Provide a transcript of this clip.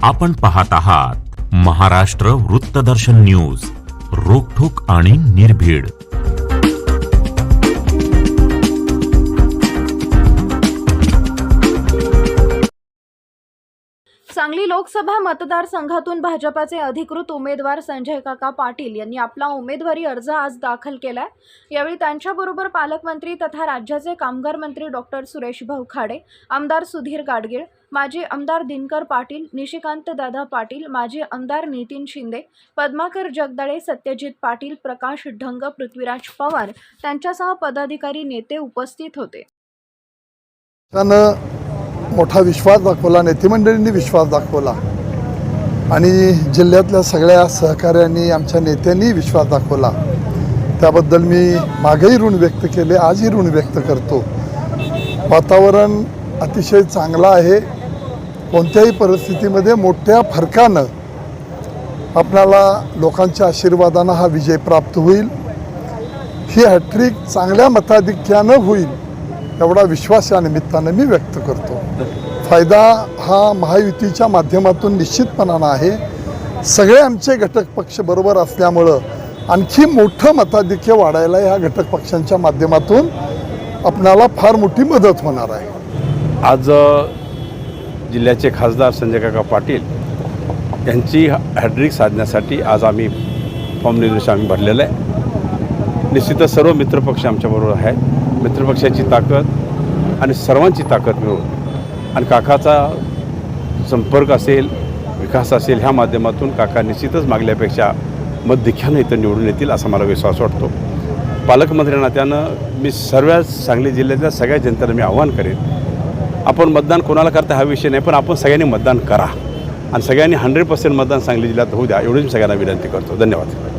आपण पाहत आहात महाराष्ट्र वृत्तदर्शन न्यूज, रोखठोक आणि निर्भीड। सांगली लोकसभा मतदारसंघातून भाजपाचे अधिकृत उमेदवार संजय काका पाटील यांनी आपला उमेदवारी अर्ज आज दाखल केलाय। यावेळी त्यांच्याबरोबर पालकमंत्री तथा राज्याचे कामगार मंत्री डॉक्टर सुरेश भाऊ खाडे, आमदार सुधीर गाडगीळ, माजी आमदार दिनकर पाटील, निशिकांत दादा पाटील, माजी आमदार नितीन शिंदे, पद्माकर जगदाळे, सत्यजित पाटील, प्रकाश ढंग, पृथ्वीराज पवार त्यांच्यासह पदाधिकारी नेते उपस्थित होते। मोठा विश्वास दाखवला, नेते मंडळींनी विश्वास दाखवला आणि जिल्ह्यातल्या सगळ्या सहकाऱ्यांनी, आमच्या नेत्यांनी विश्वास दाखवला। त्याबद्दल मी मागेही ऋण व्यक्त केले, आजही ऋण व्यक्त करतो। वातावरण अतिशय चांगलं आहे। कोणत्याही परिस्थितीमध्ये मोठ्या फरकानं आपल्याला लोकांच्या आशीर्वादानं हा विजय प्राप्त होईल। ही हॅट्रिक चांगल्या मताधिक्यानं होईल एवढा विश्वास या निमित्तानं मी व्यक्त करतो। फायदा हा महायुतीच्या माध्यमातून निश्चितपणानं आहे। सगळे आमचे घटक पक्ष बरोबर असल्यामुळं आणखी मोठं मताधिक्य वाढायला ह्या घटक पक्षांच्या माध्यमातून आपल्याला फार मोठी मदत होणार आहे। आज जिल्ह्याचे खासदार संजय काका पाटील यांची हॅट्रिक साधण्यासाठी आज आम्ही फॉर्म निर्देश आम्ही भरलेला आहे। निश्चितच सर्व मित्रपक्ष आमच्याबरोबर आहेत। मित्रपक्षाची ताकद आणि सर्वांची ताकद मिळून आणि काकाचा संपर्क असेल, विकास असेल, ह्या माध्यमातून काका निश्चितच मागल्यापेक्षा मतधिक्यानं इथं निवडून येतील असा मला विश्वास वाटतो। पालकमंत्री नात्यानं मी सर्व सांगली जिल्ह्यातल्या सगळ्या जनतेला मी आव्हान करेन, आपण मतदान कोणाला करता हा विषय नाही, पण आपण सगळ्यांनी मतदान करा आणि सगळ्यांनी 100% मतदान सांगली जिल्ह्यात होऊ द्या, एवढीच मी सगळ्यांना विनंती करतो। धन्यवाद।